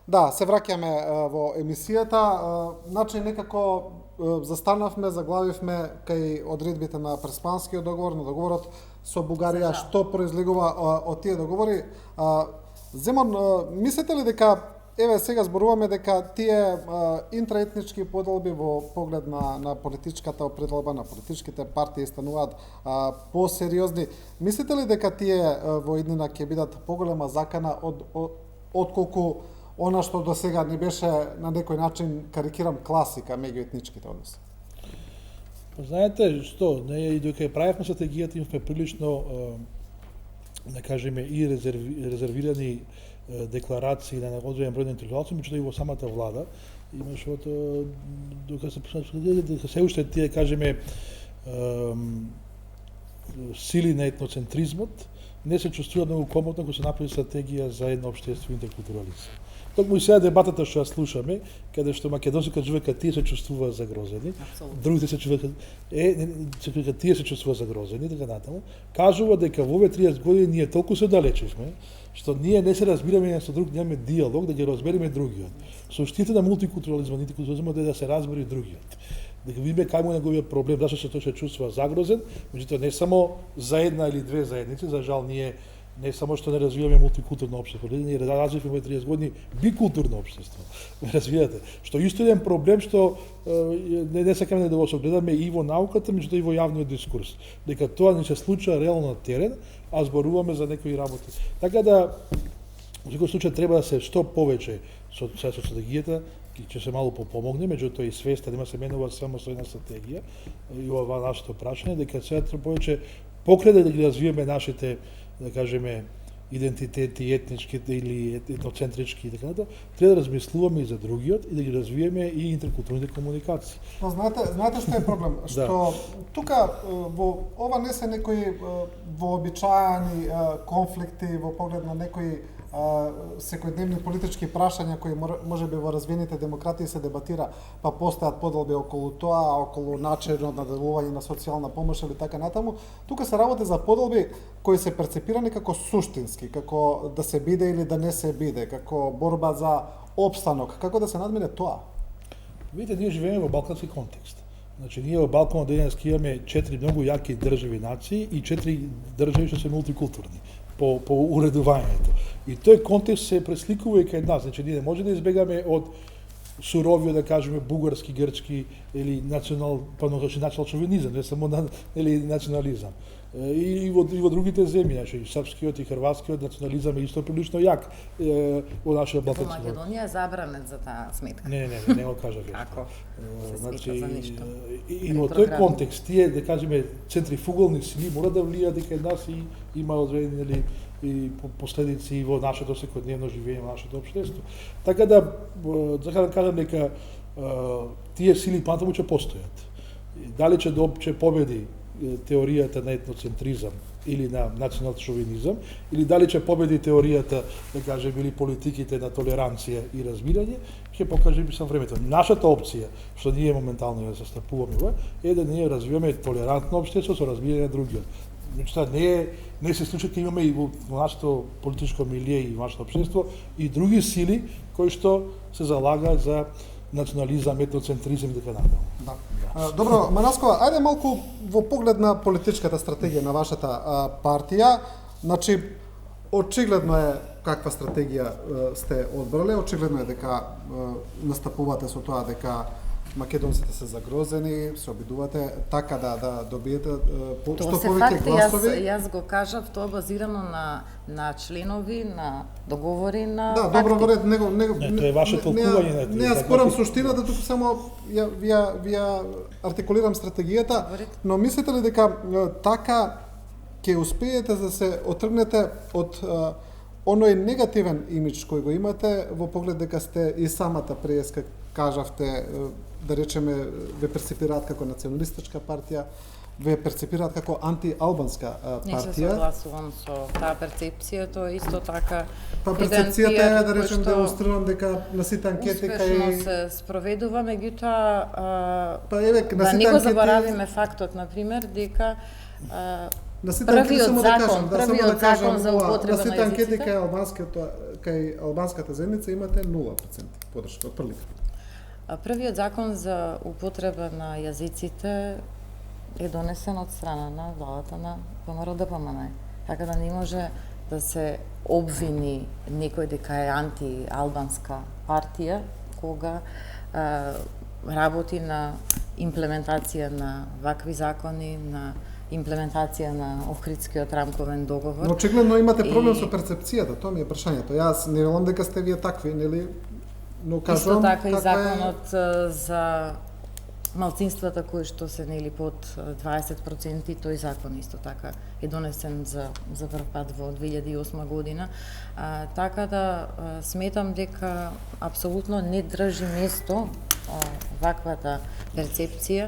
Да, се враќаме во емисијата. Значи некако застанавме, заглавивме кај одредбите на Преспанскиот договор, на договорот со Бугарија, што произлегува од тие договори. Земон, мислите ли дека еве сега зборуваме дека тие интраетнички поделби во поглед на политичката определба, на политичките партии стануваат посериозни. Мислите ли дека тие во иднина ќе бидат поголема закана отколку она што до сега не беше на некој начин, карикирам, класика меѓу етничките односи? Знаете што, и докато правевме стратегијата имавме прилично, да кажеме, и резервирани декларации на одреден број на интелектуалци, меѓутоа и во самата влада имаше дека се уште тие, кажеме, сили на етноцентризмот не се чувствува многу комотно кога се направи стратегија за една општествен интеркултурализм. Токму и сега дебатата што ја слушаме, каде што македонските човека тие се чувствуваат загрозени, другите се чувствуваат тие се чувствуваат загрозени, така натаму, кажува дека во овие 30 години ние толку се далечевме, што ние не се разбираме еден со друг, немаме диалог да ги разбереме другиот. Суштината на мултикултурализмот, интеркултурализмот е да се разбере другиот. Дека видиме кај му неговиот проблем, зашто се тој се чувствува загрозен, меѓутоа не само за една или две заедници, за жал ние не само што не развиваме мултикултурно општество, ние развиваме во 30 години бикултурно општество. Развијате, што исто еден проблем што не сакаме да го согледаме и во науката, меѓутоа и во јавниот дискурс. Дека тоа не се случува реално на терен, а зборуваме за некои работи. Така да во секој случај треба да се што повеќе со стратегијата, ќе се малку попомогне, меѓутоа и свеста нема се менува само со една стратегија и ова нашето прашање дека сега треба повеќе покрај да ги развиеме нашите, да кажеме, идентитети, етничките или етноцентрички и така натаму, треба да размислуваме и за другиот и да ги развиеме и интеркултурните комуникации. Но знаете што е проблем? Што тука во ова не се некои вообичаени конфликти во поглед на некои секојдневни политички прашања кои можеби во развиените демократии се дебатира, па постојат поделби околу тоа, околу начинот на делување на социјална помош или така натаму. Тука се работи за поделби кои се перцепирани како суштински, како да се биде или да не се биде, како борба за опстанок. Како да се надмине тоа? Видите, ние живееме во балкански контекст. Значи, ние во Балканот денеска имаме 4 многу јаки држави нации и 4 држави што се мултикултурни по уредувањето. И тој контекст се пресликува и кај нас. Значи, ние не може да избегаме од суровиот, да кажеме, бугарски, грчки или национал шовинизам, не само национализам. И во другите земји, значи српскиот и хрватскиот национализам е исто прилично јак во нашиот балкански. Во Македонија е забранет за таа сметка. Не го кажа веќе. Како? Значи и во тој контекст тие, да кажеме, центрифугални сили мора да влијаат и кај нас и има одредени и последици во нашето секојдневно живење, во нашето општество. Така да кажам дека тие сили понатаму ќе постојат. Дали ќе победи теоријата на етноцентризам или на национал шовинизам, или дали ќе победи теоријата, да кажем, или политиките на толеранција и разбирање, ќе покаже со времето. Нашата опција, што ние моментално ја застапуваме, е да ние развиваме толерантно општество со разбирање на другиот. Меѓутоа не се случи дека имаме и во нашето политичко милие и во нашето општество и други сили кои што се залагаат за национализам, етноцентризам и така натаму. Да. Добро, Манаскова, ајде малку во поглед на политичката стратегија на вашата партија. Значи, очигледно е каква стратегија сте одбрале, очигледно е дека настапувате со тоа дека македонците се загрозени, се обидувате така да добиете што повеќе гласови. Јас го кажав, тоа базирано на членови, на договори, на Да, добро, во ред, него тоа е ваше толкување на тие. Не спорам суштината, туку само ја артикулирам стратегијата, но мислите ли дека така ќе успеете да се отргнете од оној негативен имидж кој го имате во поглед дека сте и самата преска кажавте, да речеме, ве перцепираат како националистичка партија, ве перцепираат како антиалбанска партија. Не се согласувам со таа перцепција, тоа исто така. Па перцепцијата е, да речем, демонстрирам дека на сите анкети успешно се спроведува, меѓутоа да не го заборавиме фактот, на пример, дека првиот закон за употреба на сите анкети кај албанскиот кај албанската заедница имате 0% подршка од прилика. Првиот закон за употреба на јазиците е донесен од страна на владата на ВМРО-ДПМН. Така да не може да се обвини некој дека е антиалбанска партија кога работи на имплементација на вакви закони, на имплементација на Охридскиот рамковен договор. Но очигледно имате проблем со перцепцијата, тоа ми е прашањето. Јас не велам дека сте вие такви, нели? Но кажувам исто така и каква законот за малцинствата кои што се нели под 20%, тој закон исто така е донесен за прв пат во 2008 година. Така да сметам дека апсолутно не држи место ваквата перцепција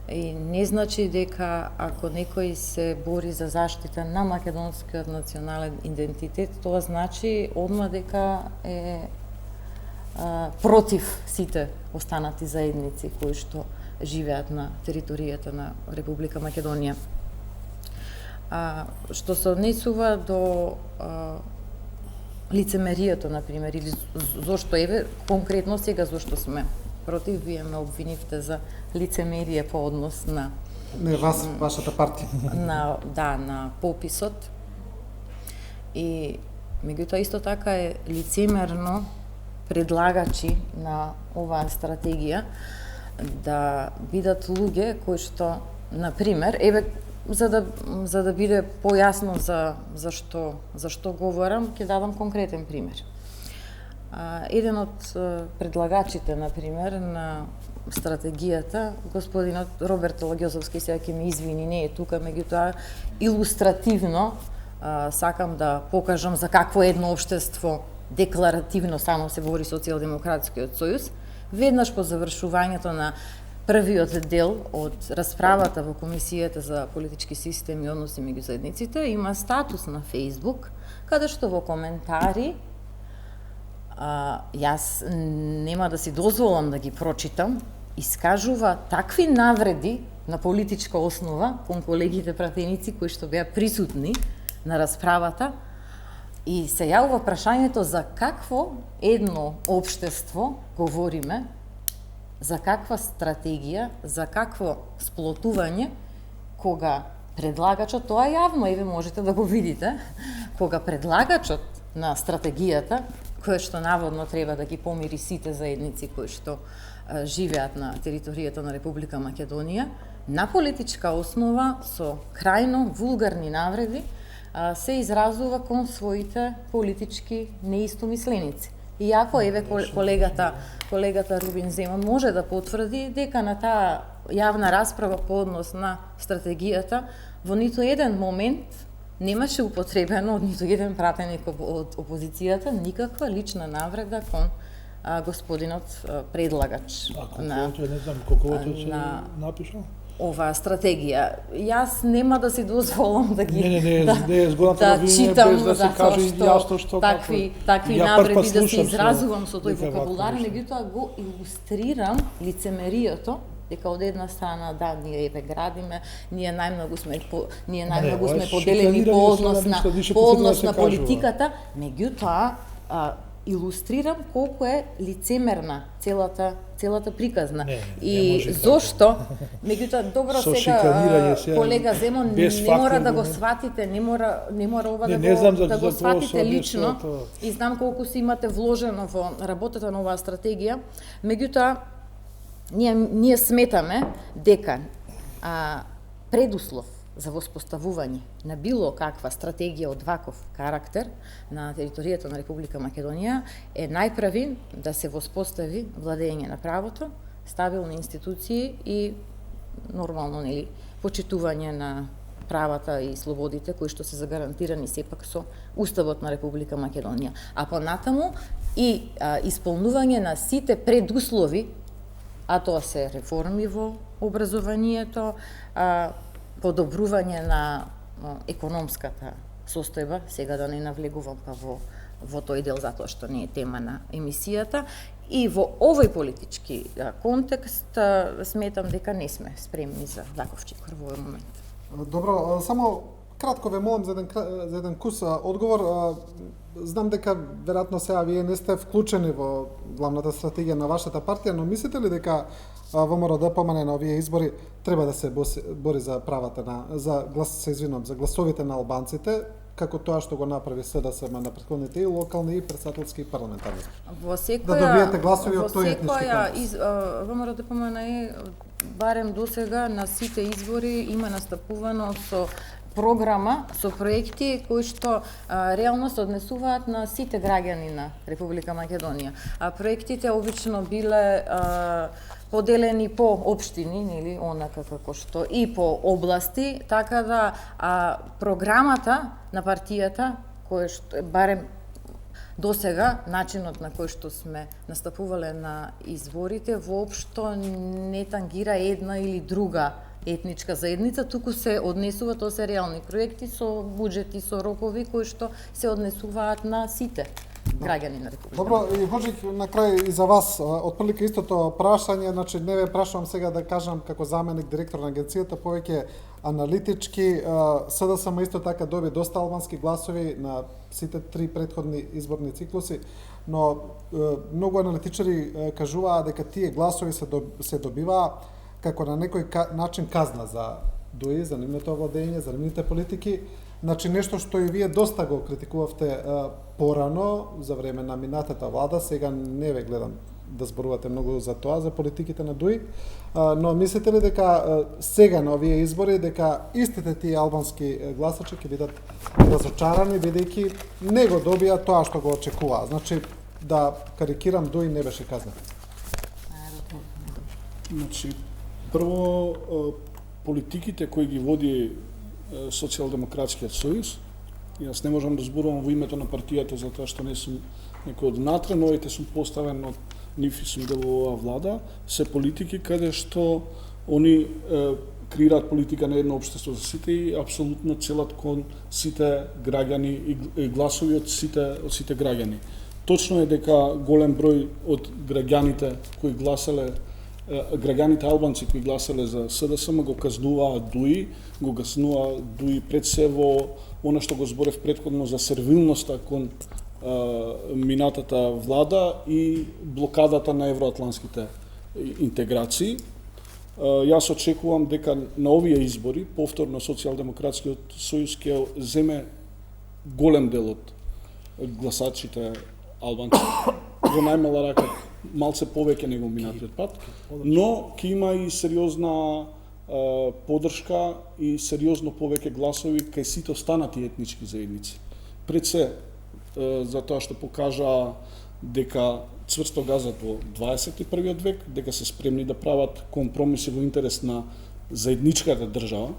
и не значи дека ако некој се бори за заштита на македонскиот национален идентитет, тоа значи одма дека е против сите останати заедници кои што живеат на територијата на Република Македонија. Што се однесува до лицемеријето, например, или зошто еве конкретно сега зошто сме против, вие ме обвинивте за лицемерие по однос на Не, вашата партија. на пописот. И меѓутоа исто така е лицемерно предлагачи на оваа стратегија да бидат луѓе кои што, например, еве за да биде појасно за што говорам, ќе дадам конкретен пример. Еден од предлагачите, например, на стратегијата, господинот Роберт Лагјозовски, сега ќе ме извини, не е тука, меѓутоа илустративно сакам да покажам за какво едно општество декларативно само се бори Социјалдемократскиот сојуз. Веднаш по завршувањето на првиот дел од расправата во Комисијата за политички системи и односи меѓу заедниците има статус на Facebook, каде што во коментари јас нема да си дозволам да ги прочитам, искажува такви навреди на политичка основа кон колегите пратеници кои што беа присутни на расправата и се јавува прашањето за какво едно општество говориме, за каква стратегија, за какво сплотување, кога предлагачот, тоа е јавно, еве можете да го видите, кога предлагачот на стратегијата, кој што наводно треба да ги помири сите заедници кои што живеат на територијата на Република Македонија, на политичка основа со крајно вулгарни навреди се изразува кон своите политички неистомисленици. Иако еве колегата Рубин Земон може да потврди дека на таа јавна расправа по однос на стратегијата во ниту еден момент немаше употребено од ниту еден пратеник од опозицијата никаква лична навреда кон господинот предлагач не знам колку се напишал оваа стратегија. Јас нема да си дозволам да ги не згодната да читам без да се каже јасно што такви навреди да се изразувам со тој вокабулар, меѓутоа го илустрирам лицемерието дека од една страна ние еве градиме, ние најмногу сме поделени по однос на политиката, меѓутоа илустрирам колку е лицемерна целата приказна. И зошто, меѓутоа добро сега колега Земон не мора да го сватите, не мора ова да го сватите лично и знам колку си имате вложено во работата на оваа стратегија, меѓутоа ние сметаме дека предуслов за воспоставување на било каква стратегија од ваков карактер на територијата на Република Македонија е најпрви да се воспостави владење на правото, стабилни институции и нормално почитување на правата и слободите кои што се загарантирани сепак со Уставот на Република Македонија. А понатаму и исполнување на сите предуслови, а тоа се реформи во образованието, подобрување на економската состојба, сега да не навлегувам во тој дел затоа што не е тема на емисијата, и во овој политички контекст сметам дека не сме спремни за ваков чекор во овој момент. Добро, само кратко ве молам за еден кус одговор. Знам дека веројатно сега вие не сте вклучени во главната стратегија на вашата партија, но мислите ли дека ВМРО ДПМН на овие избори треба да се бори за правата за гласовите на албанците, како тоа што го направи СДСМ на претходните и локални, и председателски, и парламентарни избори? Да добиете гласови од тој етнички контекст. ВМРО ДПМН барем досега на сите избори има настапувано со програма со проекти кои што реално се однесуваат на сите граѓани на Република Македонија. Проектите обично биле поделени по општини, нели, онака како што и по области, така да програмата на партијата, која што барем досега начинот на кој што сме настапувале на изборите воопшто не тангира една или друга етничка заедница, туку се однесува, тоа се реални проекти со буџети, со рокови кои што се однесуваат на сите граѓани на Република. Добро, и Ходжик, на крај и за вас, отприлика истото прашање, значи не ве прашувам сега да кажам како заменик директор на агенцијата, повеќе аналитички, СДСМ исто така доби доста албански гласови на сите три претходни изборни циклуси, но многу аналитичари кажуваат дека тие гласови се добиваа како на некој начин казна за ДУИ, за нивното владење, за нивните политики. Значи нешто што и вие доста го критикувавте порано за време на минатата влада, сега не ве гледам да зборувате многу за тоа, за политиките на ДУИ, но мислите ли дека сега на овие избори дека истите тие албански гласачи ќе бидат разочарани бидејќи не го добија тоа што го очекуваа? Значи да карикирам, ДУИ не беше казнат. Значи прво политиките кои ги води Социјалдемократскиот сојуз, јас не можам да зборувам во името на партијата затоа што не сум некој од внатре, но овие сум поставен од нив и сум дел во оваа влада, се политики каде што они креираат политика на едно општество за сите и апсолутно целат кон сите граѓани и гласови од сите граѓани. Точно е дека голем број од граѓаните кои гласале граѓаните албанци кои гласале за СДСМ го казнуваат ДУИ, го казнува ДУИ пред се во она што го зборев претходно за сервилноста кон минатата влада и блокадата на евроатлантските интеграции. Јас очекувам дека на овие избори повторно Социјалдемократскиот сојуз ќе земе голем дел од гласачите албанци. Во најмала рака малце повеќе него минатиот пат, но ќе има и сериозна поддршка и сериозно повеќе гласови кај сите останати етнички заедници. Пред се, затоа што покажа дека цврсто газат во 21. век, дека се спремни да прават компромиси во интерес на заедничката држава,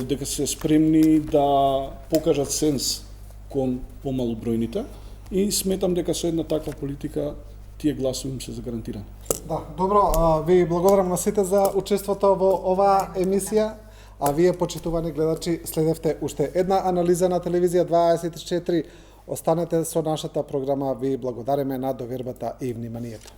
дека се спремни да покажат сенс кон помалобројните и сметам дека со една таква политика тие гласови им се загарантирани. Да, добро, ви благодарам на сите за учеството во оваа емисија, а вие, почитувани гледачи, следевте уште една анализа на телевизија 24. Останете со нашата програма, ви благодариме на довербата и вниманието.